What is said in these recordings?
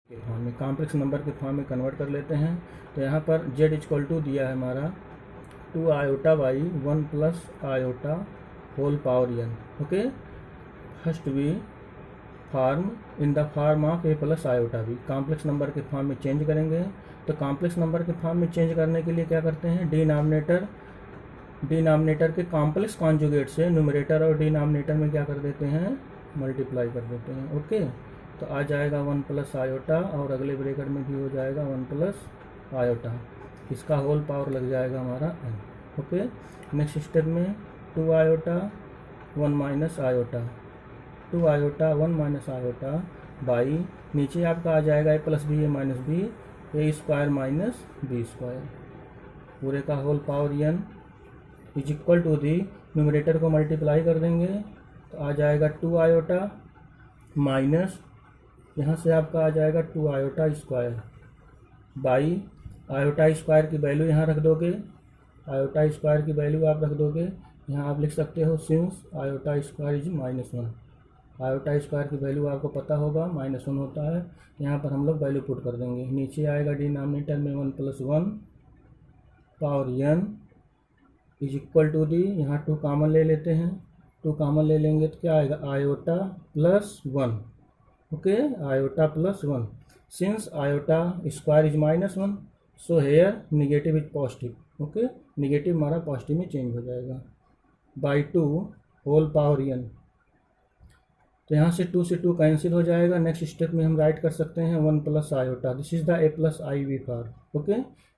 के फॉर्म में, complex number के फॉर्म में कन्वर्ट कर लेते हैं। तो यहाँ पर z इक्वल टू दिया है हमारा 2 iota by 1 plus iota whole power n। Okay, first we form in the form of a plus iota b, complex number के फॉर्म में चेंज करेंगे। तो कॉम्प्लेक्स नंबर के फॉर्म में चेंज करने के लिए क्या करते हैं, डिनॉमिनेटर के कॉम्प्लेक्स कॉन्जुगेट से न्यूमरेटर और डिनॉमिनेटर में क्या कर देते हैं, मल्टीप्लाई कर देते हैं। ओके, तो आ जाएगा 1 प्लस आयोटा और अगले ब्रैकेट में भी हो जाएगा 1 प्लस आयोटा, इसका होल पावर लग जाएगा हमारा n। ओके, नेक्स्ट स्टेप में 2 iota 1 minus iota, 2 iota 1 minus iota by नीचे आपका आ जाएगा a plus b a minus b, a square minus b square, पूरे का whole power n is equal to the, numerator को मल्टीप्लाई कर देंगे तो आ जाएगा 2 आयोटा माइनस यहाँ से आपका आ जाएगा 2 iota square by iota square की वैल्यू यहाँ रख दोगे, आयोटा स्क्वायर की वैल्यू आप रख दोगे, यहाँ आप लिख सकते हो since iota square is -1, iota square की वैल्यू आपको पता होगा -1 होता है। यहाँ पर हम लोग वैल्यू पुट कर देंगे, नीचे आएगा डिनॉमिनेटर में 1 plus 1 power n is equal to the, यहाँ 2 कॉमन ले लेते हैं, 2 कॉमन ले लेंगे तो क्या आएगा iota plus 1। Okay, iota plus 1, since iota square is -1 so here negative is positive. Okay, negative हमारा पॉजिटिव में चेंज हो जाएगा बाई 2 होल पावर n। तो यहाँ से 2 से 2 कैंसिल हो जाएगा। नेक्स्ट स्टेप में हम राइट कर सकते हैं 1 plus iota, this is the a plus i b form. Okay,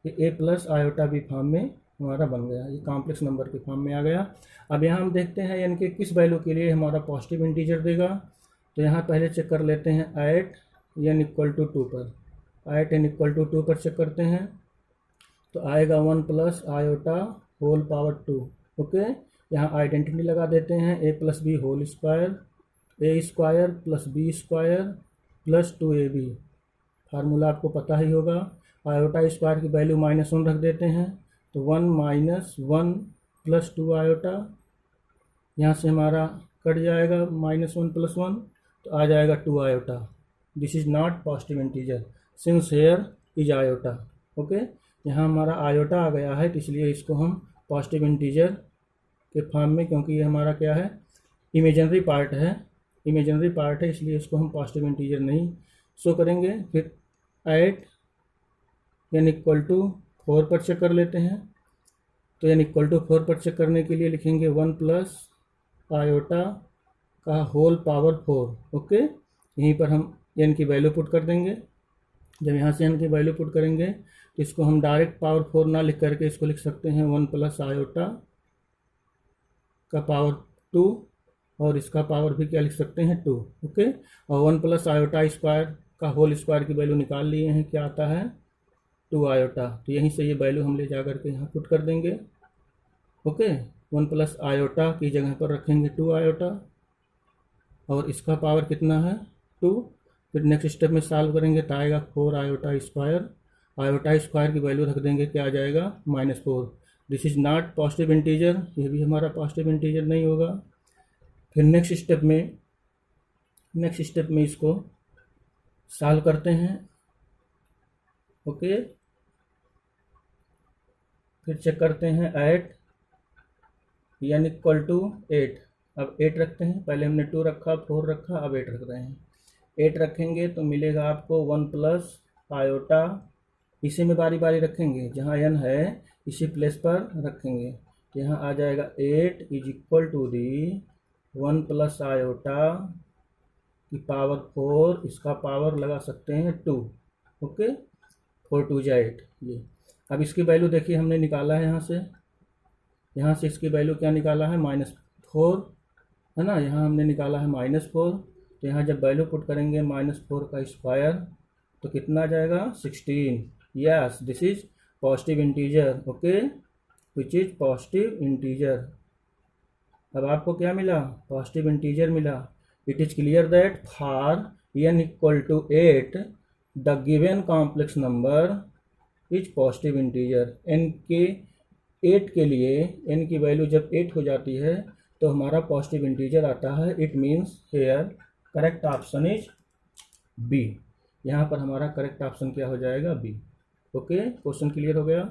ये a plus iota b form में हमारा बन गया, ये कॉम्प्लेक्स नंबर के फॉर्म में आ गया। अब यहाँ हम देखते हैं यानी कि किस वैल्यू के लिए हमारा पॉजिटिव इंटीजर देगा। तो यहाँ पहले चेक कर लेते हैं एट n इक्वल टू 2 पर, एट n इक्वल टू 2 पर चेक करते हैं तो आएगा 1 plus iota whole power 2। Okay, यहाँ आइडेंटिटी लगा देते हैं a plus b whole square, a square plus b square plus 2ab, formula आपको पता ही होगा। आयोटा स्क्वायर की वैल्यू -1 रख देते हैं तो 1 माइनस 1 प्लस 2 आयोटा, यहाँ से हमारा कट जाएगा -1 प्लस 1 तो आ जाएगा 2 iota. This is not positive integer since here is iota. Okay, यहाँ हमारा आयोटा आ गया है तो इसलिए इसको हम पॉजिटिव इंटीजर के फॉर्म में, क्योंकि ये हमारा क्या है इमेजिनरी पार्ट है, इमेजिनरी पार्ट है इसलिए इसको हम पॉजिटिव इंटीजर नहीं शो करेंगे। फिर एट n इक्वल टू 4 पर चेक कर लेते हैं। तो n इक्वल टू 4 पर चेक करने के लिए लिखेंगे 1 प्लस आयोटा का होल पावर 4। ओके, यहीं पर हम n की वैल्यू पुट कर देंगे। जब यहाँ से n की वैल्यू पुट करेंगे तो इसको हम डायरेक्ट पावर 4 ना लिख करके इसको लिख सकते हैं 1 प्लस आयोटा का पावर 2 और इसका पावर भी क्या लिख सकते हैं 2। ओके, और 1 प्लस आयोटा स्क्वायर का होल स्क्वायर की वैल्यू निकाल लिए हैं, क्या आता है 2 आयोटा। तो यहीं से ये वैल्यू हम ले जा करके यहाँ पुट कर देंगे। ओके, 1 प्लस आयोटा की जगह पर रखेंगे 2 आयोटा और इसका पावर कितना है 2। फिर नेक्स्ट स्टेप में सॉल्व करेंगे तो आएगा 4 आयोटा स्क्वायर, आयोटा स्क्वायर की वैल्यू रख देंगे, क्या आ जाएगा -4। This is not positive integer, ये भी हमारा पॉजिटिव इंटीजर नहीं होगा। फिर नेक्स्ट स्टेप में इसको सॉल्व करते हैं। ओके, फिर चेक करते हैं एट n इक्वल टू 8। अब 8 रखते हैं, पहले हमने 2 रखा 4 रखा, अब 8 रख रहे हैं। 8 रखेंगे तो मिलेगा आपको 1 प्लस आयोटा, इसी में बारी बारी रखेंगे, जहाँ n है इसी प्लेस पर रखेंगे तो यहाँ आ जाएगा 8 is equal to the 1 plus iota की पावर 4, इसका पावर लगा सकते हैं 2। ओके, 4 2 जा 8 ये। अब इसकी वैल्यू देखिए हमने निकाला है यहाँ से इसकी वैल्यू क्या निकाला है -4 है ना, यहाँ हमने निकाला है -4। तो यहाँ जब वैल्यू पुट करेंगे -4 का स्क्वायर तो कितना आ जाएगा 16। Yes, this is positive integer. Okay, which is positive integer. अब आपको क्या मिला, पॉजिटिव इंटीजर मिला। It is clear that for n equal to 8 the given complex number is positive integer. n के 8 के लिए n की वैल्यू जब 8 हो जाती है तो हमारा पॉजिटिव इंटीजर आता है। It means here correct option is B. यहाँ पर हमारा करेक्ट ऑप्शन क्या हो जाएगा, बी। ओके, क्वेश्चन क्लियर हो गया।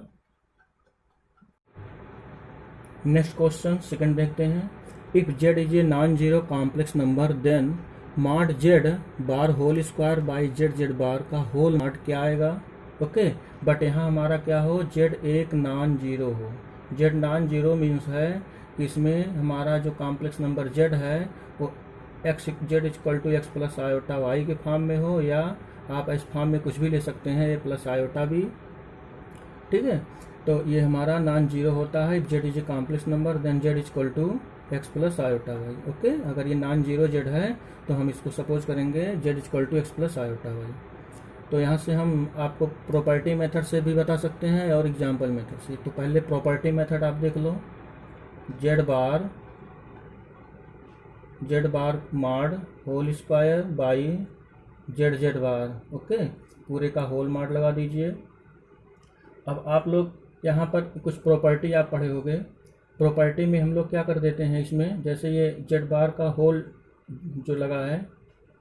नेक्स्ट क्वेश्चन सेकंड देखते हैं। If z is a non zero complex number then mod z bar whole square by z z bar का होल मॉड क्या आएगा। ओके, बट यहाँ हमारा क्या हो, जेड एक नॉन जीरो हो। जेड नॉन जीरो मीन्स है कि इसमें हमारा जो कॉम्प्लेक्स नंबर जेड है वो x z equal to x plus iota y के फॉर्म में हो, या आप इस फॉर्म में कुछ भी ले सकते हैं, ए प्लस आयोटा भी, ठीक है। तो ये हमारा नॉन जीरो होता है z is a complex number then z equal to x plus iota y. Okay, अगर ये नॉन जीरो जेड है तो हम इसको सपोज करेंगे z equal to x plus iota y. तो यहाँ से हम आपको प्रॉपर्टी मेथड से भी बता सकते हैं और एग्जाम्पल मेथड से। तो पहले प्रॉपर्टी मेथड आप देख लो, z bar mod whole square by z z bar. Okay, पूरे का होल मॉड लगा दीजिए। अब आप लोग यहाँ पर कुछ प्रॉपर्टी आप पढ़े होंगे, प्रॉपर्टी में हम लोग क्या कर देते हैं इसमें, जैसे ये जेड बार का होल जो लगा है,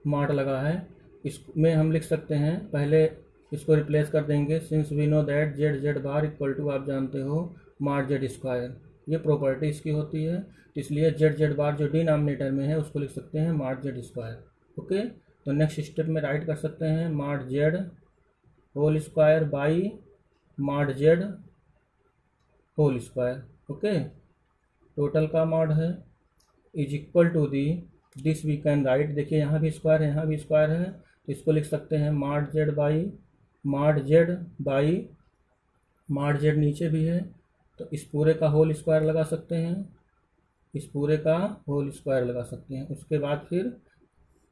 मॉड लगा है, इसमें हम लिख सकते हैं, पहले इसको रिप्लेस कर देंगे, since we know that z z bar equal to आप जानते हो मॉड जेड स्क्वायर। ये प्रॉपर्टी इसकी होती है, तो इसलिए जेड जेड बार जो डिनोमिनेटर में है उसको लिख सकते हैं मॉड जेड स्क्वायर। ओके, तो नेक्स्ट स्टेप में राइट कर सकते हैं mod z whole square by mod z whole square. Okay, total का मॉड है is equal to the, this we can write, देखिए यहाँ भी स्क्वायर है, यहाँ भी स्क्वायर है, तो इसको लिख सकते हैं mod Z by mod Z नीचे भी है, तो इस पूरे का होल स्क्वायर लगा सकते हैं, इस पूरे का होल स्क्वायर लगा सकते हैं। उसके बाद फिर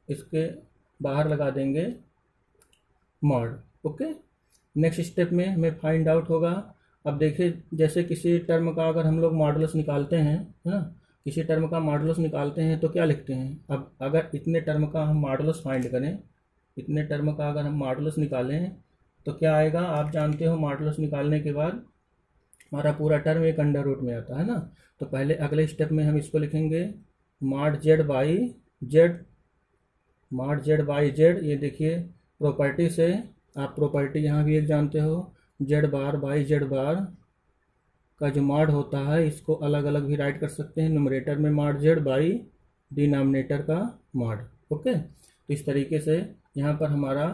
इसके बाहर लगा देंगे मॉड। ओके, नेक्स्ट स्टेप में हमें फाइंड आउट होगा। अब देखिए, जैसे किसी टर्म का अगर हम लोग मॉडुलस निकालते हैं, है ना, किसी टर्म का मॉडुलस निकालते हैं तो क्या लिखते हैं। अब अगर इतने टर्म का हम मॉडुलस फाइंड करें, इतने टर्म का अगर हम मॉडुलस निकालें तो क्या आएगा, आप जानते हो मॉडुलस निकालने के बाद हमारा पूरा टर्म एक अंडर रूट में आता है ना। तो पहले अगले स्टेप में हम इसको लिखेंगे मॉड जेड बाई जेड। ये देखिए प्रॉपर्टी से आप प्रॉपर्टी यहाँ भी एक जानते हो, Z bar by Z bar का जो मॉड होता है इसको अलग अलग भी राइट कर सकते हैं, न्यूमरेटर में मॉड जेड बाई डिनोमिनेटर का मॉड। ओके, तो इस तरीके से यहाँ पर हमारा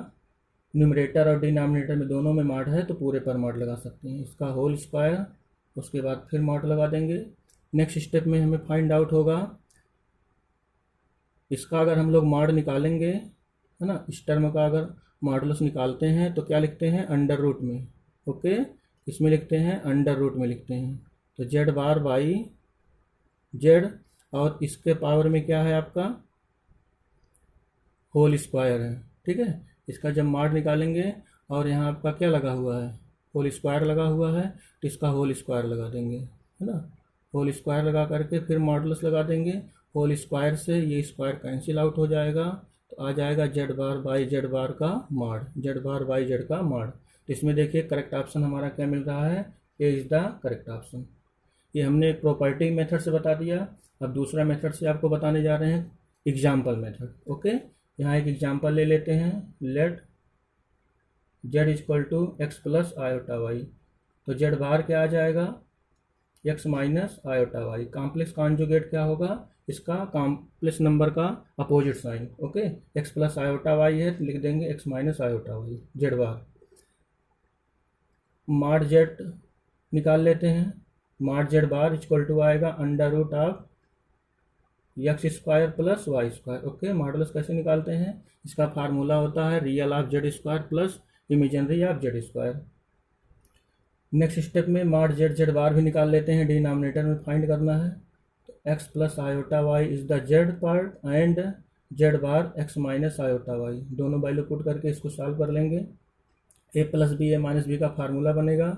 न्यूमरेटर और डिनोमिनेटर में दोनों में मॉड है तो पूरे पर मॉड लगा सकते हैं, इसका होल स्क्वायर, उसके बाद फिर मॉड लगा देंगे। नेक्स्ट स्टेप में हमें फाइंड आउट होगा, इसका अगर हम लोग मॉड निकालेंगे, है ना, इस टर्म का अगर मॉडुलस निकालते हैं तो क्या लिखते हैं, अंडर रूट में। ओके, इसमें लिखते हैं अंडर रूट में लिखते हैं, तो जेड बार बाई जेड, और इसके पावर में क्या है आपका होल स्क्वायर है, ठीक है। इसका जब मॉड निकालेंगे और यहाँ आपका क्या लगा हुआ है, होल स्क्वायर लगा हुआ है, तो इसका होल स्क्वायर लगा देंगे, है ना, होल स्क्वायर लगा करके फिर मॉडुलस लगा देंगे। होल स्क्वायर से ये स्क्वायर कैंसिल आउट हो जाएगा, तो आ जाएगा Z bar by Z bar का mod, z bar by Z का मॉड। तो इसमें देखिए करेक्ट ऑप्शन हमारा क्या मिल रहा है, A is the correct option. ये हमने एक प्रॉपर्टी मेथड से बता दिया। अब दूसरा मेथड से आपको बताने जा रहे हैं, एग्जाम्पल मेथड। ओके, यहाँ एक एग्जाम्पल ले लेते हैं, let z equal to x plus iota y. तो जेड बार क्या आ जाएगा, x minus iota y. Complex conjugate क्या होगा, इसका कॉम्प्लेक्स नंबर का opposite sign. Okay, x plus iota y है तो लिख देंगे x minus iota y, z bar. Mod z निकाल लेते हैं, mod z bar equal to आएगा under root of x square plus y square. Okay, modulus कैसे निकालते हैं, इसका फार्मूला होता है real of z square plus imaginary of z square. Next step में मॉड जेड जेड बार भी निकाल लेते हैं, डिनोमिनेटर में फाइंड करना है, तो x plus iota y is the z part and z bar x minus iota y. दोनों वैल्यू पुट करके इसको सॉल्व कर लेंगे, a plus b a minus b का फार्मूला बनेगा,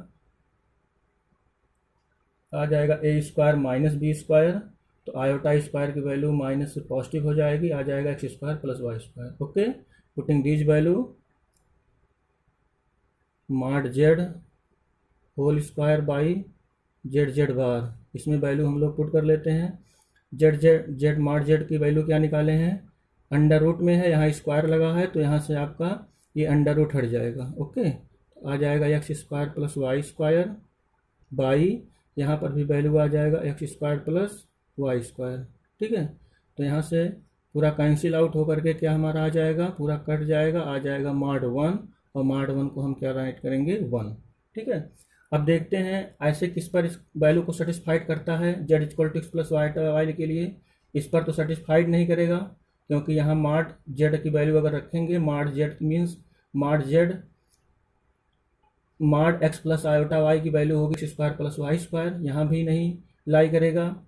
आ जाएगा a square minus b square, तो आयोटा स्क्वायर की वैल्यू माइनस से पॉजिटिव हो जाएगी, आ जाएगा x square plus y square. Okay, putting these value mod z whole square by z z बार, इसमें वैल्यू हम लोग पुट कर लेते हैं। जेड मॉड जेड की वैल्यू क्या निकाले हैं, अंडर रूट में है, यहाँ स्क्वायर लगा है तो यहाँ से आपका ये अंडर रूट हट जाएगा। ओके, तो आ जाएगा x square plus y square by, यहाँ पर भी वैल्यू आ जाएगा x square plus y square. ठीक है, तो यहाँ से पूरा कैंसिल आउट होकर के क्या हमारा आ जाएगा, पूरा कट जाएगा, आ जाएगा mod 1, और mod 1 को हम क्या राइट करेंगे 1। ठीक है, अब देखते हैं ऐसे किस पर इस वैल्यू को सेटिस्फाइड करता है, z equal to x plus y के लिए। इस पर तो सेटिस्फाइड नहीं करेगा, क्योंकि यहाँ mod z की वैल्यू अगर रखेंगे, mod z means mod z mod x plus iota y की वैल्यू होगी x square plus y square, यहाँ भी नहीं लाई करेगा।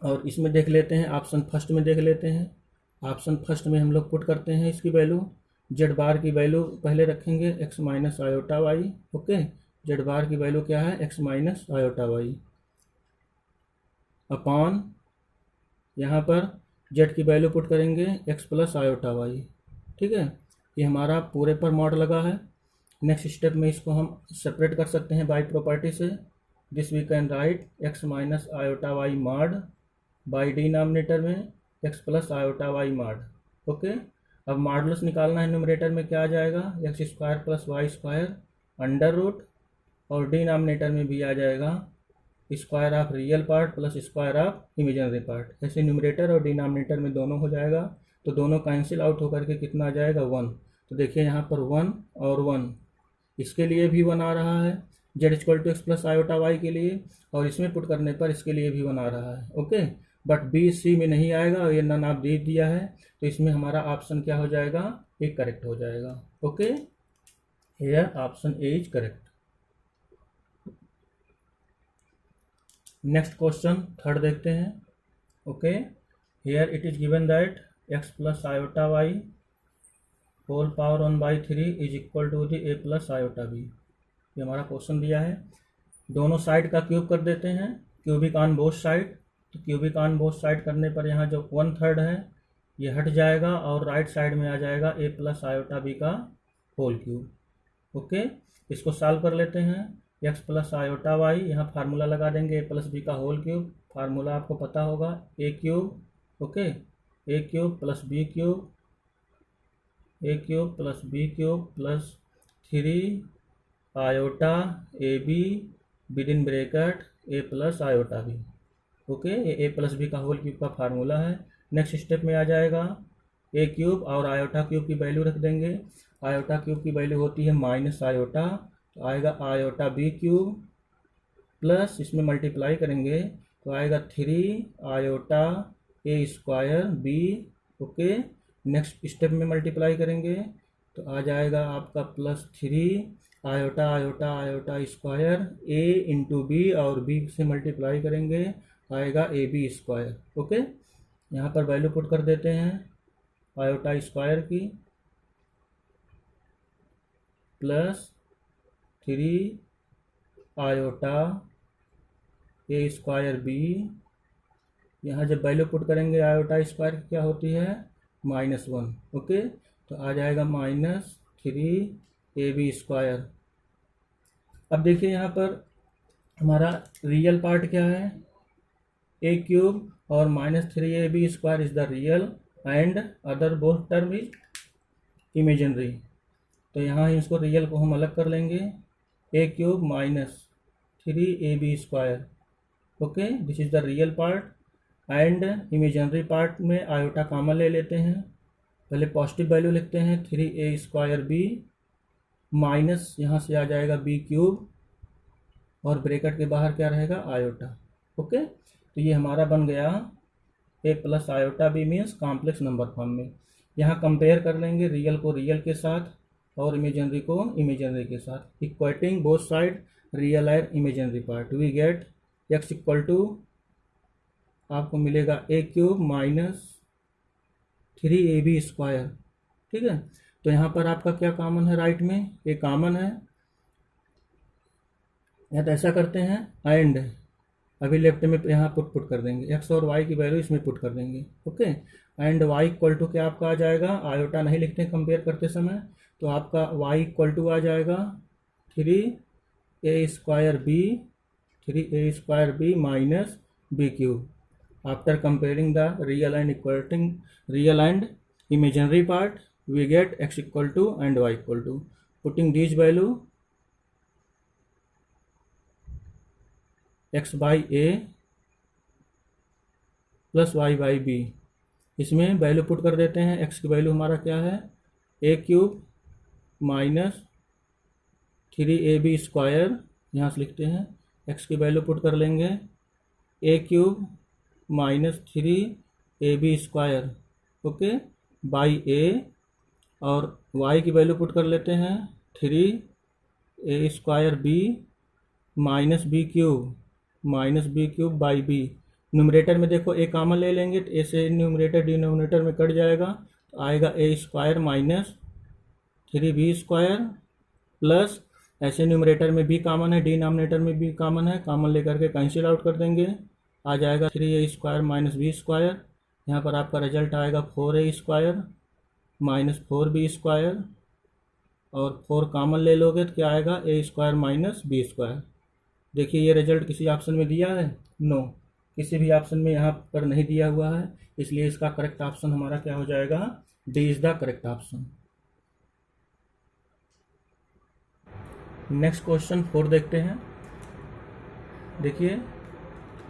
और इसमें देख लेते हैं, ऑप्शन फर्स्ट में देख लेते हैं। ऑप्शन फर्स्ट में हम लोग पुट करते हैं इसकी वैल्यू, जेड बार की वैल्यू पहले रखेंगे x minus iota y. Okay, z bar की वैल्यू क्या है, x minus iota y upon, यहाँ पर जेड की वैल्यू पुट करेंगे एक्स प्लस आयोटा वाई। ठीक है, ये हमारा पूरे पर मॉड लगा है। नेक्स्ट स्टेप में इसको हम सेपरेट कर सकते हैं बाई प्रॉपर्टी से। This we can write x minus iota y mod by denominator में x plus iota y mod. Okay, अब मॉडुलस निकालना है, न्यूमरेटर में क्या आ जाएगा, x square plus y square under root, और डिनोमिनेटर में भी आ जाएगा square of real part plus square of imaginary part. ऐसे न्यूमरेटर और डिनोमिनेटर में दोनों हो जाएगा, तो दोनों कैंसिल आउट होकर के कितना आ जाएगा 1। तो देखिए यहाँ पर 1 और 1, इसके लिए भी 1 आ रहा है z equal to x plus iota y के लिए, और इसमें पुट करने पर इसके लिए भी 1 आ रहा है। ओके, बट बी सी में नहीं आएगा, और ये नन आप दे दिया है, तो इसमें हमारा ऑप्शन क्या हो जाएगा, एक करेक्ट हो जाएगा। Okay, here option A is correct. Next question third देखते हैं। Okay, here it is given that x plus iota y whole power 1/3 is equal to the a plus iota b. ये हमारा क्वेश्चन दिया है। दोनों side का cube कर देते हैं, क्यूबिक ऑन बोथ साइड। तो क्यूबिक ऑन बोथ साइड करने पर यहाँ जो 1/3 है ये हट जाएगा, और राइट साइड में आ जाएगा ए प्लस आयोटा बी का होल क्यूब। ओके, इसको सॉल्व कर लेते हैं। एक्स प्लस आयोटा वाई, यहाँ फार्मूला लगा देंगे ए प्लस बी का होल क्यूब। फार्मूला आपको पता होगा, a cube. Okay, a cube plus b cube, a cube plus b cube plus 3 iota a b with in bracket a plus iota b. Okay, ये a plus b का whole cube का formula है। Next step में आ जाएगा ए cube और iota cube की value रख देंगे। आयोटा क्यूब की वैल्यू होती है माइनस आयोटा, तो आएगा आयोटा बी क्यूब प्लस, इसमें मल्टीप्लाई करेंगे तो आएगा 3 iota a square b. Okay, next step में मल्टीप्लाई करेंगे तो आ जाएगा आपका plus 3 iota iota iota square a into b, और बी से मल्टीप्लाई करेंगे आएगा ए बी स्क्वायर। ओके, यहाँ पर वैल्यू पुट कर देते हैं आयोटा स्क्वायर की plus 3 iota a square B. यहाँ जब वैल्यू पुट करेंगे आयोटा स्क्वायर की क्या होती है, -1। ओके, तो आ जाएगा -3 ए बी स्क्वायर। अब देखिए यहाँ पर हमारा रियल पार्ट क्या है, ए क्यूब, और -3 a b square is the real and other both term is imaginary. तो यहाँ इसको रियल को हम अलग कर लेंगे, a cube -3 a b square. Okay, this is the real part, and imaginary part में आयोटा कॉमन ले लेते हैं। पहले पॉजिटिव वैल्यू लिखते हैं 3 ए स्क्वायर बी, माइनस यहाँ से आ जाएगा बी क्यूब, और ब्रैकेट के बाहर क्या रहेगा आयोटा। ओके, तो ये हमारा बन गया a plus iota b means complex number form में। यहाँ कंपेयर कर लेंगे रियल को रियल के साथ और इमेजिनरी को इमेजिनरी के साथ, equating both side real and imaginary part. We get x equal to आपको मिलेगा a cube -3 a b square. ठीक है, तो यहाँ पर आपका क्या कॉमन है, राइट में ए कॉमन है। या तो ऐसा करते हैं, एंड अभी लेफ्ट में यहाँ पुट कर देंगे, एक्स और वाई की वैल्यू इसमें पुट कर देंगे। Okay, and y equal to क्या आपका आ जाएगा, आयोटा नहीं लिखते कंपेयर करते समय, तो आपका वाई इक्वल टू आ जाएगा 3 a square b minus b cube. After comparing the real and equating real and imaginary part we get x equal to and y equal to. Putting these value x by a plus y by b, इसमें value put कर देते हैं। x की value हमारा क्या है, a cube minus 3ab square, यहाँ से लिखते हैं x की वैल्यू पुट कर लेंगे a cube minus 3ab square, okay, by a, और y की वैल्यू पुट कर लेते हैं 3a square b minus b cube by b। Numerator में देखो a कॉमन ले लेंगे तो a से न्यूमरेटर डिनोमिनेटर में कट जाएगा, तो आएगा a square minus 3b square plus, ऐसे न्यूमरेटर में b कॉमन है, डिनोमिनेटर में b कॉमन है, कॉमन लेकर के कैंसिल आउट कर देंगे, आ जाएगा 3a square minus b square. यहाँ पर आपका रिजल्ट आएगा 4a square minus 4b square, और 4 कॉमन ले लोगे तो क्या आएगा, a square minus b square. देखिए ये रिजल्ट किसी ऑप्शन में दिया है, नो, किसी भी ऑप्शन में यहाँ पर नहीं दिया हुआ है, इसलिए इसका करेक्ट ऑप्शन हमारा क्या हो जाएगा, D is the correct option. Next question 4 देखते हैं। देखिए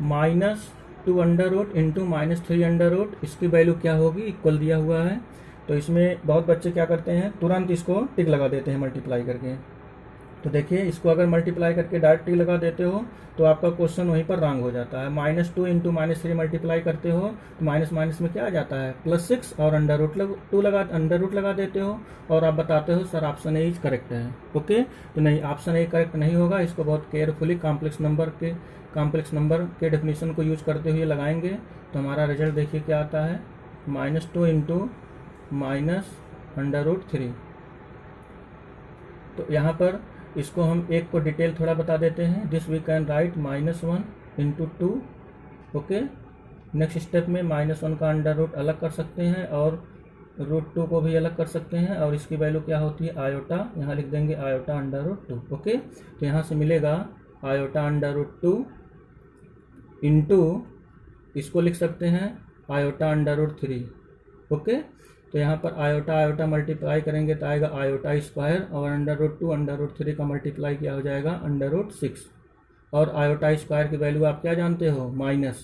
-2 under root into -3 under root, इसकी वैल्यू क्या होगी, इक्वल दिया हुआ है। तो इसमें बहुत बच्चे क्या करते हैं, तुरंत इसको टिक लगा देते हैं मल्टीप्लाई करके। तो देखिए इसको अगर मल्टीप्लाई करके डायरेक्ट टिक लगा देते हो तो आपका क्वेश्चन वहीं पर रॉन्ग हो जाता है। -2 इंटू -3 मल्टीप्लाई करते हो तो माइनस माइनस में क्या आ जाता है, +6, और अंडर रूट लगा देते हो, और आप बताते हो sir option A is correct है, ओके। तो नहीं, ऑप्शन ए करेक्ट नहीं होगा, इसको बहुत केयरफुली कॉम्प्लेक्स नंबर के डेफिनेशन को यूज करते हुए लगाएंगे। तो हमारा रिजल्ट देखिए क्या आता है, -2 इंटू -√3। तो यहाँ पर इसको हम एक को डिटेल थोड़ा बता देते हैं। This we can write -1 into 2, okay. Next step में -1 का अंडर रूट अलग कर सकते हैं और √2 को भी अलग कर सकते हैं, और इसकी वैल्यू क्या होती है, आयोटा, यहाँ लिख देंगे आयोटा अंडर रूट 2, ओके। तो यहाँ से मिलेगा आयोटा अंडर रूट 2 इंटू, इसको लिख सकते हैं आयोटा अंडर रूट 3, ओके। तो यहाँ पर आयोटा मल्टीप्लाई करेंगे तो आएगा आयोटा स्क्वायर, और अंडर रूट 3 का मल्टीप्लाई क्या हो जाएगा, अंडर√6, और आयोटा स्क्वायर की वैल्यू आप क्या जानते हो, माइनस,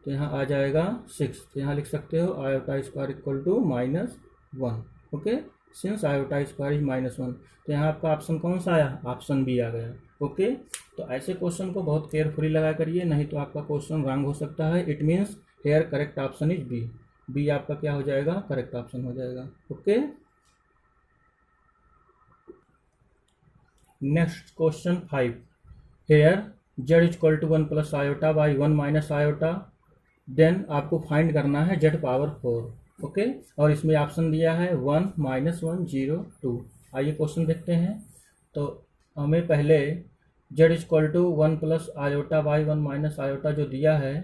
तो यहाँ आ जाएगा 6। तो यहाँ लिख सकते हो iota square equal to -1, okay, since iota square is -1। तो यहाँ आपका ऑप्शन कौन सा आया, ऑप्शन बी आ गया, ओके। तो ऐसे क्वेश्चन को बहुत केयरफुली लगा करिए, नहीं तो आपका क्वेश्चन रॉन्ग हो सकता है। It means here correct option is B आपका क्या हो जाएगा, करेक्ट ऑप्शन हो जाएगा, okay. Next question 5, here z equal to 1 plus iota by 1 minus iota, then आपको फाइंड करना है z पावर 4, ओके। और इसमें ऑप्शन दिया है 1 -1 0 2। आइए क्वेश्चन देखते हैं। तो हमें पहले z equal to 1 plus iota by 1 minus iota जो दिया है,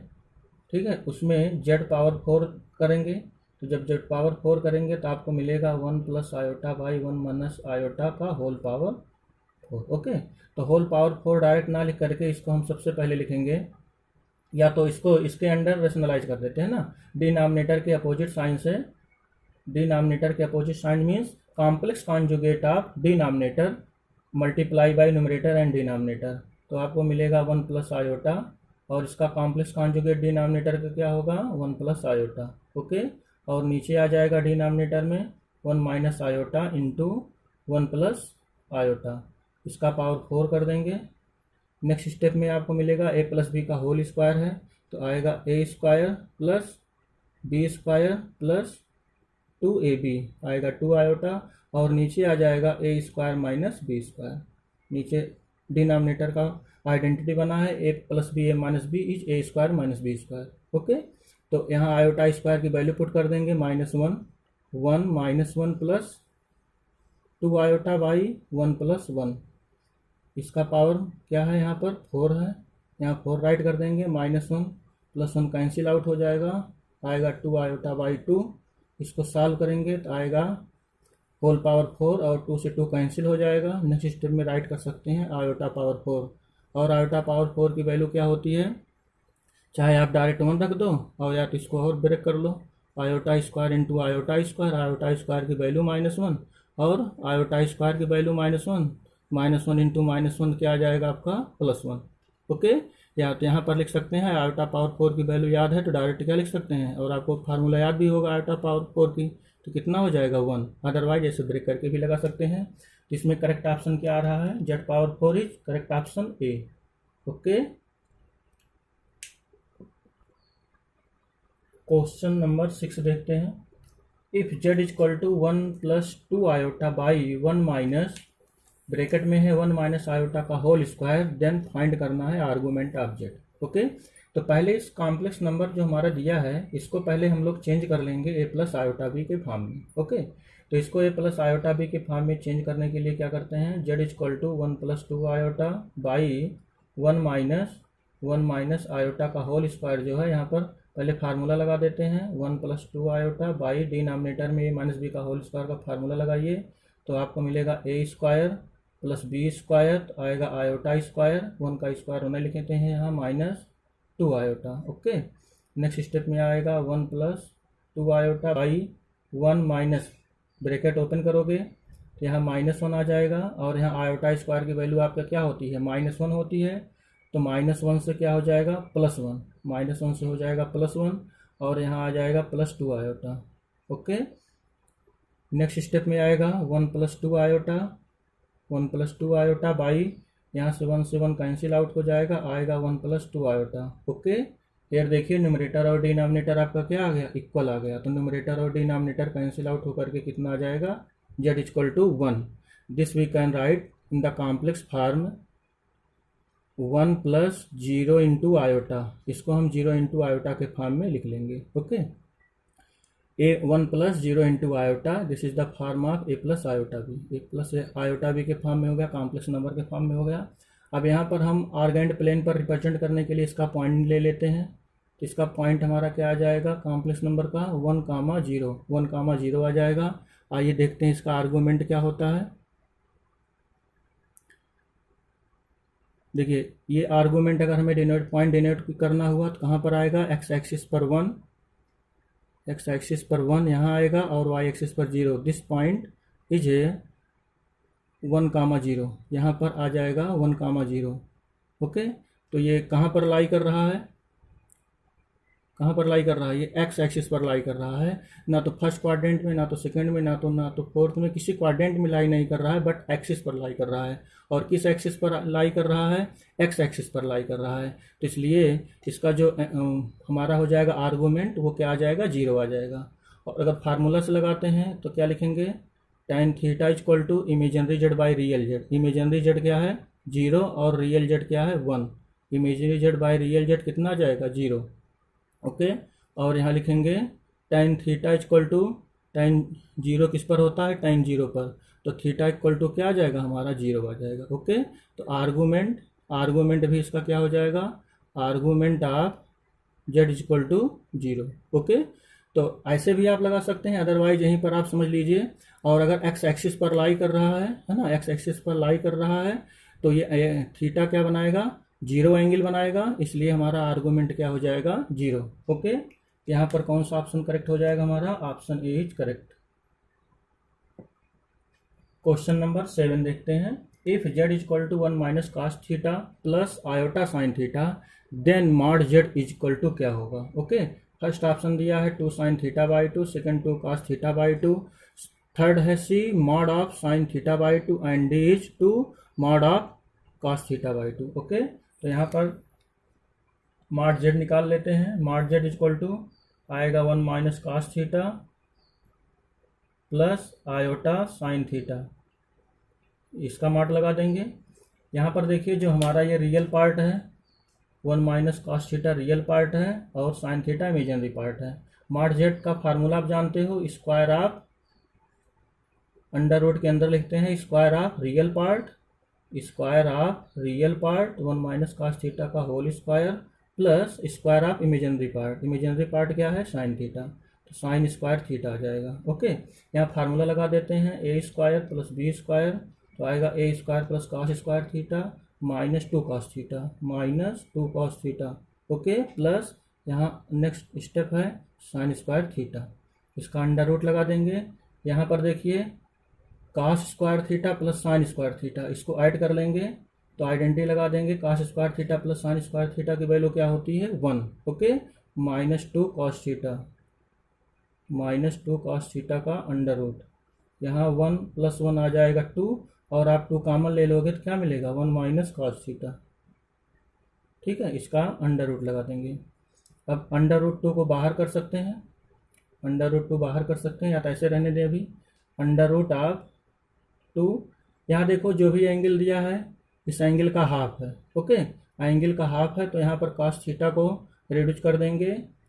ठीक है, उसमें z पावर 4 करेंगे। तो जब z पावर 4 करेंगे तो आपको मिलेगा 1 plus iota by 1 minus iota का होल पावर 4, ओके। तो होल पावर 4 डायरेक्ट ना लिख करके इसको हम सबसे पहले लिखेंगे, या तो इसको इसके अंडर रेशनलाइज कर देते हैं ना, डिनोमिनेटर के अपोजिट साइन से। डिनोमिनेटर के opposite sign means complex conjugate of denominator multiply by numerator and denominator. तो आपको मिलेगा 1 प्लस आयोटा, और इसका कॉम्प्लेक्स कॉन्जुगेट डिनोमिनेटर का क्या होगा, 1 प्लस आयोटा, ओके। और नीचे आ जाएगा डिनोमिनेटर में 1 minus iota into 1 plus iota, इसका पावर 4 कर देंगे। नेक्स्ट स्टेप में आपको मिलेगा a प्लस बी का होल स्क्वायर है, तो आएगा a square plus b square plus 2ab, आएगा 2 आयोटा, और नीचे आ जाएगा a square minus b square. नीचे डिनोमिनेटर का आइडेंटिटी बना है, a plus b a minus b is a square minus b square, okay. तो यहाँ आयोटा स्क्वायर की वैल्यू पुट कर देंगे -1 -1 प्लस 2 आयोटा बाई 1 प्लस 1, इसका पावर क्या है, यहाँ पर 4 है, यहाँ 4 राइट कर देंगे, -1 प्लस 1 कैंसिल आउट हो जाएगा, आएगा 2 आयोटा बाई 2। इसको सॉल्व करेंगे तो आएगा होल पावर 4, और 2 से 2 कैंसिल हो जाएगा। नेक्स्ट स्टेप में राइट कर सकते हैं आयोटा पावर 4, और आयोटा पावर 4 की वैल्यू क्या होती है, चाहे आप डायरेक्ट 1 रख दो, और या तो इसको और ब्रेक कर लो, iota square into iota square की वैल्यू -1 और आयोटा स्क्वायर की वैल्यू -1 इंटू -1 क्या आ जाएगा आपका +1। ओके, या तो यहाँ पर लिख सकते हैं आयोटा पावर 4 की वैल्यू याद है तो डायरेक्ट क्या लिख सकते हैं, और आपको फार्मूला याद भी होगा आयोटा पावर 4 की, तो कितना हो जाएगा 1। अदरवाइज ऐसे ब्रेक करके भी लगा सकते हैं। तो इसमें करेक्ट ऑप्शन क्या आ रहा है, z power 4 is correct option A. Okay, question number 6 देखते हैं। If z equal to 1 + 2 iota by 1 minus, bracket में है 1 माइनस आयोटा का होल स्क्वायर, देन फाइंड करना है आर्गूमेंट ऑफ z। ओके, तो पहले इस कॉम्प्लेक्स नंबर जो हमारा दिया है इसको पहले हम लोग चेंज कर लेंगे a प्लस आयोटा b के फॉर्म में। ओके, तो इसको a प्लस आयोटा b के फॉर्म में चेंज करने के लिए क्या करते हैं, z equal to 1 + 2 iota by 1 minus iota का होल स्क्वायर जो है यहाँ पर पहले फार्मूला लगा देते हैं 1 + 2 आयोटा बाई डिनोमिनेटर में a माइनस बी का होल स्क्वायर का फार्मूला लगाइए तो आपको मिलेगा a square plus b square, तो आएगा आयोटा स्क्वायर, 1 का स्क्वायर होने लिखते हैं यहाँ -2 आयोटा। ओके, नेक्स्ट स्टेप में आएगा 1 + 2 iota by 1 minus, bracket open करोगे तो यहाँ -1 आ जाएगा और यहाँ आयोटा स्क्वायर की वैल्यू आपका क्या होती है, -1 होती है, तो -1 से क्या हो जाएगा +1, -1 से हो जाएगा +1 और यहाँ आ जाएगा +2 आयोटा। ओके, नेक्स्ट स्टेप में आएगा 1 + 2 आयोटा, 1 + 2 आयोटा बाई, यहाँ से 1 कैंसिल आउट हो जाएगा, आएगा 1 + 2 आयोटा। ओके, फिर देखिए न्यूमरेटर और डिनोमिनेटर आपका क्या आ गया, इक्वल आ गया, तो न्यूमरेटर और डिनोमिनेटर कैंसिल आउट होकर के कितना आ जाएगा, z equal to 1। This we can write in the complex form 1 + 0 into iota, इसको हम 0 इंटू आयोटा के फॉर्म में लिख लेंगे। Okay, a1 + 0 into iota, this is the form of a plus iota b, a plus iota b के form में हो गया, कॉम्प्लेक्स नंबर के फॉर्म में हो गया। अब यहाँ पर हम आर्गेंड प्लेन पर रिप्रेजेंट करने के लिए इसका पॉइंट ले लेते हैं, तो इसका पॉइंट हमारा क्या आ जाएगा, कॉम्प्लेक्स नंबर का 1,0 आ जाएगा। आइए देखते हैं इसका आर्गूमेंट क्या होता है। देखिए ये आर्गूमेंट अगर हमें पॉइंट डिनोट करना हुआ तो कहाँ पर आएगा, x एक्सिस पर 1 यहाँ आएगा और y एक्सिस पर 0, दिस पॉइंट इज 1,0, यहाँ पर आ जाएगा 1,0। ओके, तो ये कहाँ पर लाई कर रहा है, ये x एक्सिस पर लाई कर रहा है, ना तो फर्स्ट क्वाड्रेंट में, ना तो सेकंड में, ना तो फोर्थ में, किसी क्वाड्रेंट में लाई नहीं कर रहा है, बट एक्सिस पर लाई कर रहा है। और किस एक्सिस पर लाई कर रहा है, x एक्सिस पर लाई कर रहा है, तो इसलिए इसका जो हमारा हो जाएगा आर्गूमेंट वो क्या आ जाएगा, 0 आ जाएगा। और अगर फार्मूला से लगाते हैं तो क्या लिखेंगे, tan theta equal to imaginary z by real z. Imaginary z क्या है 0 और रियल जेड क्या है 1, imaginary z by real z कितना आ जाएगा 0। ओके, और यहाँ लिखेंगे tan theta equal to, tan 0 किस पर होता है, tan 0 पर, तो थीटा इक्वल टू क्या आ जाएगा हमारा 0 आ जाएगा। ओके, तो आर्गूमेंट भी इसका क्या हो जाएगा, argument of z equal to 0। Okay, तो ऐसे भी आप लगा सकते हैं, अदरवाइज यहीं पर आप समझ लीजिए। और अगर x एक्सिस पर लाई कर रहा है ना, x एक्सिस पर लाई कर रहा है तो ये थीटा क्या बनाएगा, 0 एंगल बनाएगा, इसलिए हमारा आर्गूमेंट क्या हो जाएगा 0। ओके, यहाँ पर कौन सा ऑप्शन करेक्ट हो जाएगा हमारा, option A is correct. Question number 7 देखते हैं। If z equal to 1 minus cos theta plus iota sine theta, then mod z equal to क्या होगा। ओके, फर्स्ट ऑप्शन दिया है 2 sin theta by 2, second 2 cos theta by 2, third है C mod of sine theta by 2 and D is 2 mod of cos theta by 2। Okay, तो यहाँ पर mod z निकाल लेते हैं। मॉड z इक्वल टू आएगा 1 minus cos theta plus iota sine theta, इसका mod लगा देंगे। यहाँ पर देखिए जो हमारा ये रियल पार्ट है 1 minus cos theta real part है और साइन थीटा इमेजिनरी पार्ट है। मॉड z का फार्मूला आप जानते हो, स्क्वायर ऑफ अंडर रूट के अंदर लिखते हैं square of real part 1 minus cos theta का whole square plus square of imaginary part क्या है साइन थीटा, तो साइन स्क्वायर थीटा आ जाएगा। ओके, यहाँ फार्मूला लगा देते हैं a square plus b square, तो आएगा a square plus cos square theta -2 cos theta. Okay, plus यहाँ नेक्स्ट स्टेप है साइन स्क्वायर थीटा, इसका अंडर रूट लगा देंगे। यहाँ पर देखिए कास square theta plus sine square theta, इसको ऐड कर लेंगे तो आइडेंटिटी लगा देंगे। Cos square theta plus sine square theta की वैल्यू क्या होती है 1, okay. -2 cos theta, -2 cos theta का अंडर रूट, यहाँ 1 + 1 आ जाएगा 2, और आप 2 कॉमन ले लोगे तो क्या मिलेगा 1 - कॉस थीटा, ठीक है। इसका अंडर रूट लगा देंगे। अब अंडर रूट 2 को बाहर कर सकते हैं, अंडर रूट 2 बाहर कर सकते हैं, या तो ऐसे रहने दें अभी। अंडर रूट ऑफ 2, यहाँ देखो जो भी एंगल दिया है इस एंगल का हाफ है, ओके। एंगल का हाफ है तो यहाँ पर cos थीटा को रिड्यूस कर देंगे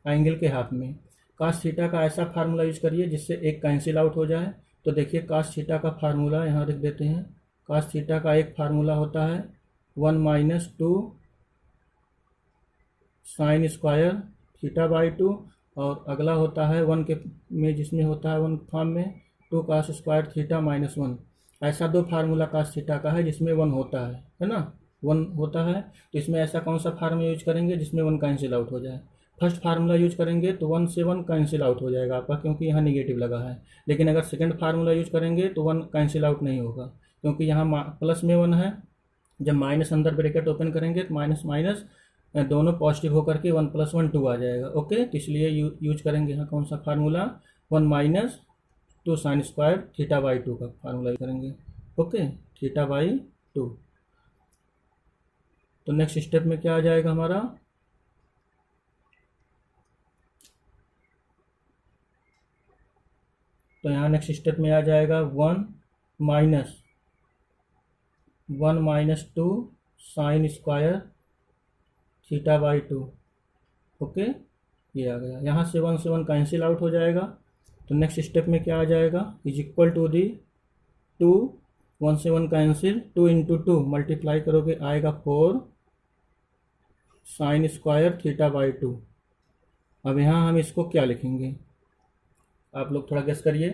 एंगल के हाफ में। cos थीटा का ऐसा फार्मूला यूज करिए जिससे एक कैंसिल आउट हो जाए। तो देखिए cos थीटा का फार्मूला यहाँ लिख देते हैं। cos थीटा का एक फार्मूला होता है 1 - 2 साइन स्क्वायर थीटा बाई 2, और अगला होता है 1 के में, जिसमें होता है 1 फॉर्म में 2 cos स्क्वायर थीटा -1। ऐसा 2 फार्मूला cos थीटा का है जिसमें 1 होता है ना, 1 होता है। तो इसमें ऐसा कौन सा फार्मूला यूज करेंगे जिसमें 1 कैंसिल आउट हो जाए। फर्स्ट फार्मूला यूज करेंगे तो 1 से 1 कैंसिल आउट हो जाएगा आपका, क्योंकि यहाँ निगेटिव लगा है। लेकिन अगर सेकंड फार्मूला यूज करेंगे तो 1 कैंसिल आउट नहीं होगा, क्योंकि यहाँ प्लस में 1 है। जब माइनस अंदर ब्रैकेट ओपन करेंगे तो माइनस माइनस दोनों पॉजिटिव होकर के 1 + 1 2 आ जाएगा, ओके। तो इसलिए यूज करेंगे यहाँ कौन सा formula 1 - 2 sign square theta by 2 का फार्मूला करेंगे, ओके, थीटा बाई 2। तो नेक्स्ट स्टेप में क्या आ जाएगा हमारा, तो यहाँ नेक्स्ट स्टेप में आ जाएगा 1 - 2 sign square theta by 2, okay. ये आ गया, यहाँ से 1 से 1 कैंसिल आउट हो जाएगा। तो नेक्स्ट स्टेप में क्या आ जाएगा, इज इक्वल टू दी 2, 1 से 1 कैंसिल, 2 × 2 मल्टीप्लाई करोगे आएगा 4 साइन स्क्वायर थीटा बाई 2। अब यहाँ हम इसको क्या लिखेंगे, आप लोग थोड़ा गेस करिए।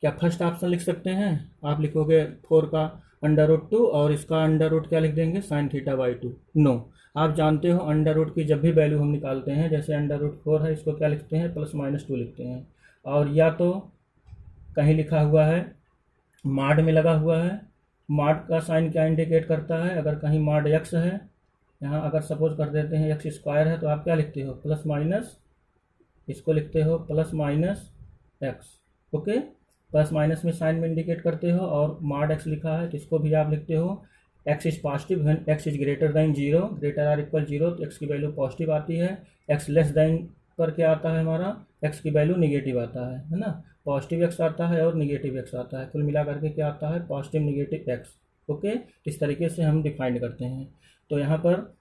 क्या फर्स्ट ऑप्शन लिख सकते हैं, आप लिखोगे 4 का अंडर रूट 2 और इसका अंडर रूट क्या लिख देंगे साइन थीटा बाई 2। नो, आप जानते हो अंडर रूट की जब भी वैल्यू हम निकालते हैं, जैसे अंडर रूट 4 है, इसको क्या लिखते हैं +-2 लिखते हैं। और या तो कहीं लिखा हुआ है मॉड में लगा हुआ है, मॉड का साइन क्या इंडिकेट करता है, अगर कहीं मॉड x है, यहाँ अगर सपोज कर देते हैं x स्क्वायर है, तो आप क्या लिखते हो +-, इसको लिखते हो +-x, ओके। प्लस माइनस में साइन में इंडिकेट करते हो, और मॉड x लिखा है तो इसको भी आप लिखते हो x is positive when x is greater than 0, greater or equal 0, तो x की वैल्यू पॉजिटिव आती है। x लेस देन पर क्या आता है हमारा, x की वैल्यू निगेटिव आता है ना। पॉजिटिव x आता है और निगेटिव x आता है, कुल मिला करके क्या आता है पॉजिटिव निगेटिव x, ओके। इस तरीके से हम डिफाइन करते हैं। तो यहाँ पर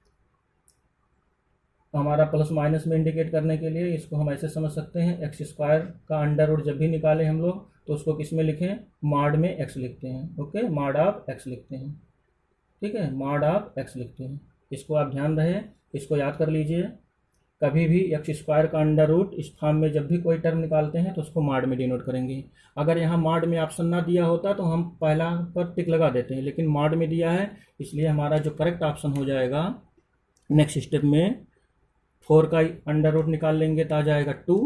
हमारा प्लस माइनस में इंडिकेट करने के लिए इसको हम ऐसे समझ सकते हैं, एक्स स्क्वायर का अंडर रूट जब भी निकालें हम लोग तो उसको किस में लिखें, मॉड में x लिखते हैं, ओके, मॉड ऑफ x लिखते हैं, ठीक है, मॉड ऑफ x लिखते हैं। इसको आप ध्यान रहे, इसको याद कर लीजिए। कभी भी एक्स स्क्वायर का अंडर रूट इस फॉर्म में जब भी कोई टर्म निकालते हैं तो उसको मॉड में डिनोट करेंगे। अगर यहाँ मॉड में ऑप्शन ना दिया होता तो हम पहला पर टिक लगा देते हैं, लेकिन मॉड में दिया है, इसलिए हमारा जो करेक्ट ऑप्शन हो जाएगा नेक्स्ट स्टेप में 4 का अंडर रूट निकाल लेंगे तो आ जाएगा 2,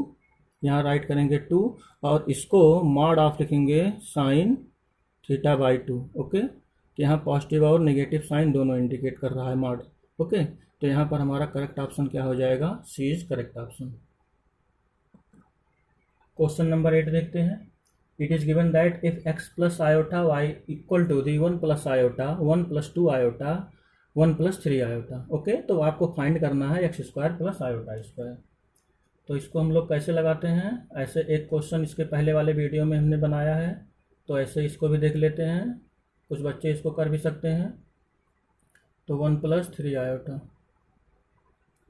यहाँ राइट करेंगे 2 और इसको मॉड ऑफ लिखेंगे साइन थीटा बाई 2, ओके। तो यहाँ पॉजिटिव और नेगेटिव साइन दोनों इंडिकेट कर रहा है मॉड, ओके। तो यहाँ पर हमारा करेक्ट ऑप्शन क्या हो जाएगा, C is correct option. Question number 8 देखते हैं। It is given that if x plus iota y equal to the 1 plus iota 1 + 2 iota 1 + 3 iota, okay. तो आपको फाइंड करना है x square plus iota square. तो इसको हम लोग कैसे लगाते हैं, ऐसे एक क्वेश्चन इसके पहले वाले वीडियो में हमने बनाया है, तो ऐसे इसको भी देख लेते हैं, कुछ बच्चे इसको कर भी सकते हैं। तो 1 + 3 आयोटा,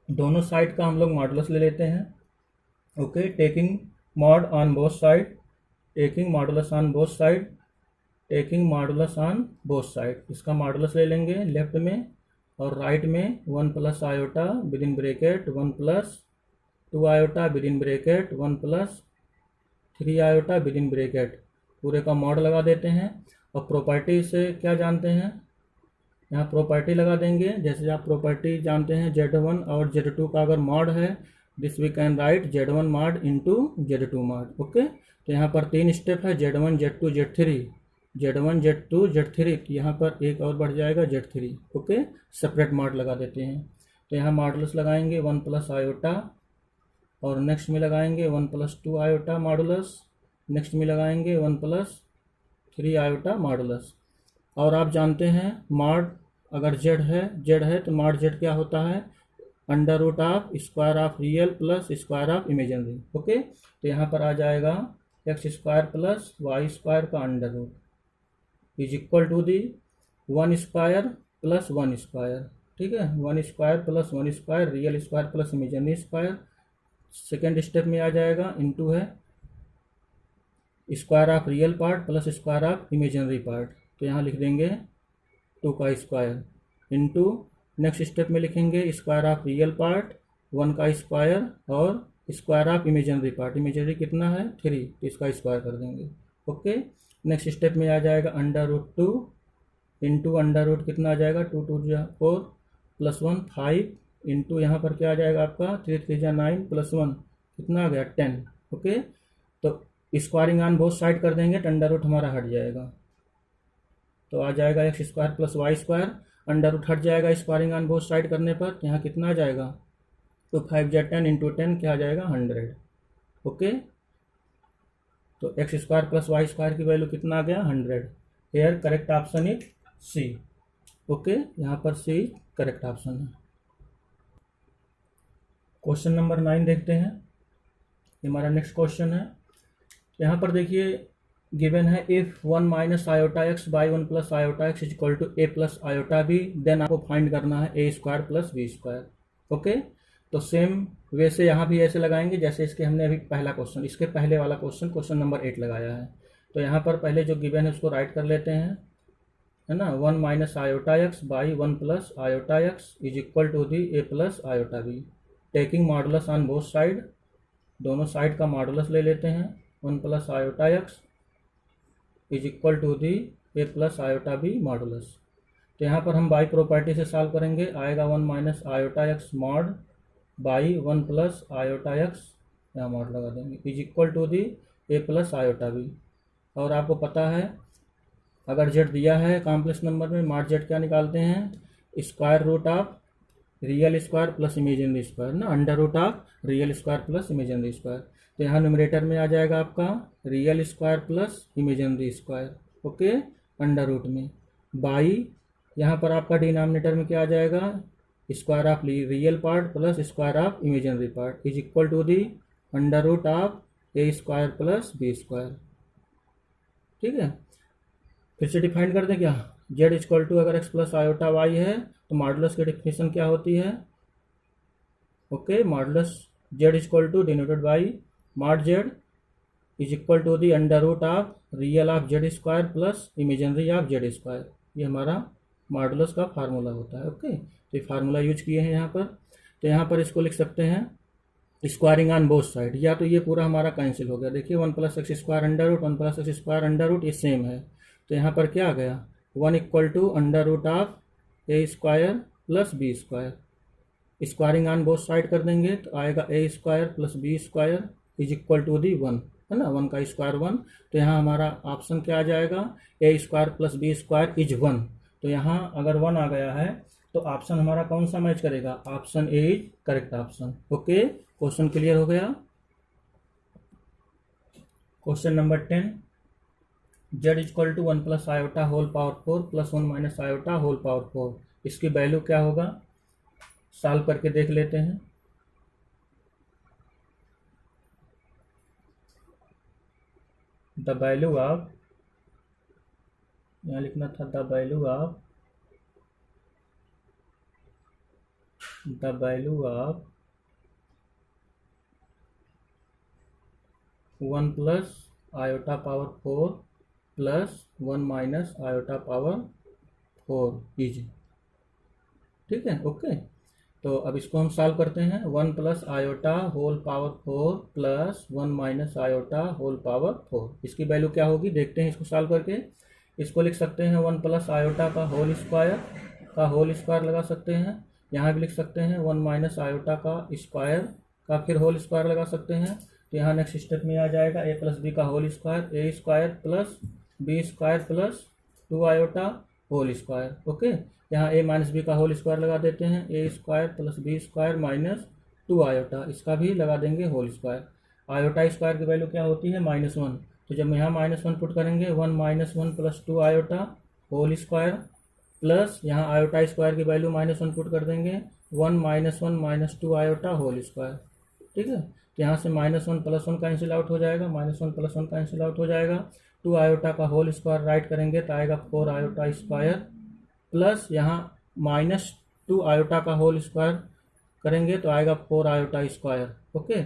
दोनों साइड का हम लोग मॉडुलस ले लेते हैं, okay. Taking mod on both side, taking modulus on both side, taking modulus on both side. इसका मॉडुलस ले लेंगे लेफ्ट में, और राइट में 1 + iota with in bracket 1 + 2 iota with in bracket 1 + 3 iota with in bracket, पूरे का mod लगा देते हैं। और प्रॉपर्टी से क्या जानते हैं, यहाँ प्रॉपर्टी लगा देंगे। जैसे आप प्रॉपर्टी जानते हैं Z1 और Z2 का अगर मॉड है this we can write Z1 mod into Z2 mod। Okay, तो यहाँ पर 3 स्टेप है, Z1 Z2 Z3, Z1 Z2 Z3, यहाँ पर एक और बढ़ जाएगा Z3। ओके, सेपरेट मॉड लगा देते हैं। तो यहाँ मॉडुलस लगाएंगे 1 प्लस आयोटा, और नेक्स्ट में लगाएंगे 1 प्लस 2 आयोटा मॉडुलस, नेक्स्ट में लगाएंगे 1 प्लस 3 आयोटा मॉडुलस। और आप जानते हैं मॉड अगर z है तो मॉड z क्या होता है, under root of square of real plus square of imaginary. Okay, तो यहाँ पर आ जाएगा x square plus y square का under root is equal to the 1 square plus 1 square. ठीक है, 1 square plus 1 square real square plus imaginary square. Second step में आ जाएगा इनटू है square of real part plus square of imaginary part, तो यहाँ लिख देंगे 2 का स्क्वायर इनटू नेक्स्ट स्टेप में लिखेंगे स्क्वायर ऑफ रियल पार्ट 1 का स्क्वायर और square of imaginary part, imaginary कितना है 3, तो इसका स्क्वायर कर देंगे। ओके, नेक्स्ट स्टेप में आ जाएगा under root 2 into under root कितना आ जाएगा 2 2 4 प्लस 1 5 इंटू यहाँ पर क्या आ जाएगा आपका 3 3 9 प्लस 1 कितना आ गया 10। ओके, तो स्क्वायरिंग ऑन बोथ साइड कर देंगे तो अंडर रूट हमारा हट जाएगा, तो आ जाएगा x square plus y square, under root हट जाएगा स्क्वायरिंग ऑन बोथ साइड करने पर, यहाँ कितना आ जाएगा, तो 5 या 10 इंटू 10 क्या आ जाएगा 100। ओके, तो x square plus y square की वैल्यू कितना आ गया 100। Here correct option is C. Okay, यहाँ पर सी करेक्ट ऑप्शन है। क्वेश्चन नंबर 9 देखते हैं, ये हमारा नेक्स्ट क्वेश्चन है। यहाँ पर देखिए गिवन है if 1 minus iota x by 1 plus iota x is equal to a plus iota b, then आपको फाइंड करना है a square plus b square. Okay, तो सेम वैसे यहाँ भी ऐसे लगाएंगे जैसे इसके हमने अभी पहला क्वेश्चन, इसके पहले वाला क्वेश्चन नंबर 8 लगाया है। तो यहाँ पर पहले जो गिवन है उसको राइट कर लेते हैं, है ना, 1 minus iota x by 1 plus iota x is equal to the a plus iota b, taking modulus on both side, दोनों साइड का मॉडुलस ले लेते हैं। 1 plus iota x is equal to the a plus iota b modulus. तो यहाँ पर हम by property से सॉल्व करेंगे, आएगा 1 minus iota x mod by 1 plus iota x, यहाँ मॉड लगा देंगे, is equal to the a plus iota b. और आपको पता है अगर जेड दिया है कॉम्प्लेक्स नंबर में, मॉड जेड क्या निकालते हैं, square root of real square plus imaginary square ना, under root of real square plus imaginary square. तो यहाँ न्यूमरेटर में आ जाएगा आपका real square plus imaginary square. Okay, under root में बाई, यहाँ पर आपका डिनोमिनेटर में क्या आ जाएगा, square of real part plus square of imaginary part is equal to the under root of a square plus b square. ठीक है, फिर से डिफाइन कर दें क्या, जेड इक्वल टू अगर एक्स प्लस आयोटा वाई है तो मॉडुलस की डेफिनेशन क्या होती है। Okay, modulus z equal to denoted by mod z is equal to the under root of real of z square plus imaginary of z square, ये हमारा modulus का formula होता है। ओके, तो ये फार्मूला यूज किए हैं यहाँ पर। तो यहाँ पर इसको लिख सकते हैं स्क्वायरिंग ऑन बोथ साइड, या तो ये पूरा हमारा कैंसिल हो गया, देखिए 1 plus x square under root 1 plus x square under root ये सेम है, तो यहाँ पर क्या आ गया 1 equal to under root of a square plus b square, squaring on both side कर देंगे तो आएगा a square plus b square is equal to the 1, है ना, 1 का स्क्वायर 1। तो यहाँ हमारा ऑप्शन क्या आ जाएगा, a square plus b square is 1। तो यहाँ अगर 1 आ गया है तो ऑप्शन हमारा कौन सा मैच करेगा, option A is correct option. Okay, question clear हो गया। Question number 10, z equal to 1 plus iota whole power 4 plus 1 minus iota whole power 4, इसकी वैल्यू क्या होगा, सॉल्व करके देख लेते हैं। द वैल्यू ऑफ, यहाँ लिखना था the value of 1 plus iota power 4 plus 1 minus iota power 4 is, ठीक है। ओके, तो अब इसको हम सॉल्व करते हैं। 1 plus iota whole power 4 plus 1 minus iota whole power 4, इसकी वैल्यू क्या होगी देखते हैं इसको सॉल्व करके। इसको लिख सकते हैं 1 प्लस आयोटा का होल स्क्वायर लगा सकते हैं, यहाँ भी लिख सकते हैं 1 माइनस आयोटा का स्क्वायर का फिर होल स्क्वायर लगा सकते हैं। तो यहाँ नेक्स्ट स्टेप में आ जाएगा ए प्लस बी का whole square, a square plus b square plus 2 iota whole square. Okay, यहाँ ए माइनस बी का होल स्क्वायर लगा देते हैं, a square plus b square minus 2 iota, इसका भी लगा देंगे होल स्क्वायर। आयोटा स्क्वायर की वैल्यू क्या होती है -1, तो जब यहाँ -1 पुट करेंगे 1 - 1 plus 2 iota whole square plus यहाँ आयोटा स्क्वायर की वैल्यू -1 पुट कर देंगे 1 - 1 माइनस 2 आयोटा होल स्क्वायर। ठीक है, तो यहाँ से -1 + 1 कैंसिल आउट हो जाएगा, -1 + 1 कैंसिल आउट हो जाएगा। 2 आयोटा का होल स्क्वायर राइट करेंगे तो आएगा 4 आयोटा स्क्वायर प्लस यहाँ -2 आयोटा का होल स्क्वायर करेंगे तो आएगा 4 आयोटा स्क्वायर। ओके,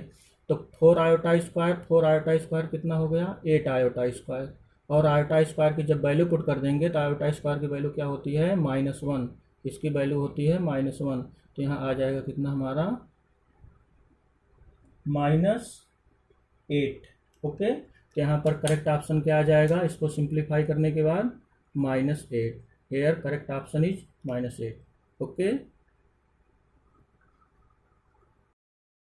तो 4 आयोटा स्क्वायर कितना हो गया 8 आयोटा स्क्वायर, और आयोटा स्क्वायर की जब वैल्यू पुट कर देंगे तो आयोटा स्क्वायर की वैल्यू क्या होती है -1, इसकी वैल्यू होती है -1, तो यहाँ आ जाएगा कितना हमारा -8। ओके, तो यहाँ पर करेक्ट ऑप्शन क्या आ जाएगा, इसको सिंप्लीफाई करने के बाद -8, here correct option is -8। Okay.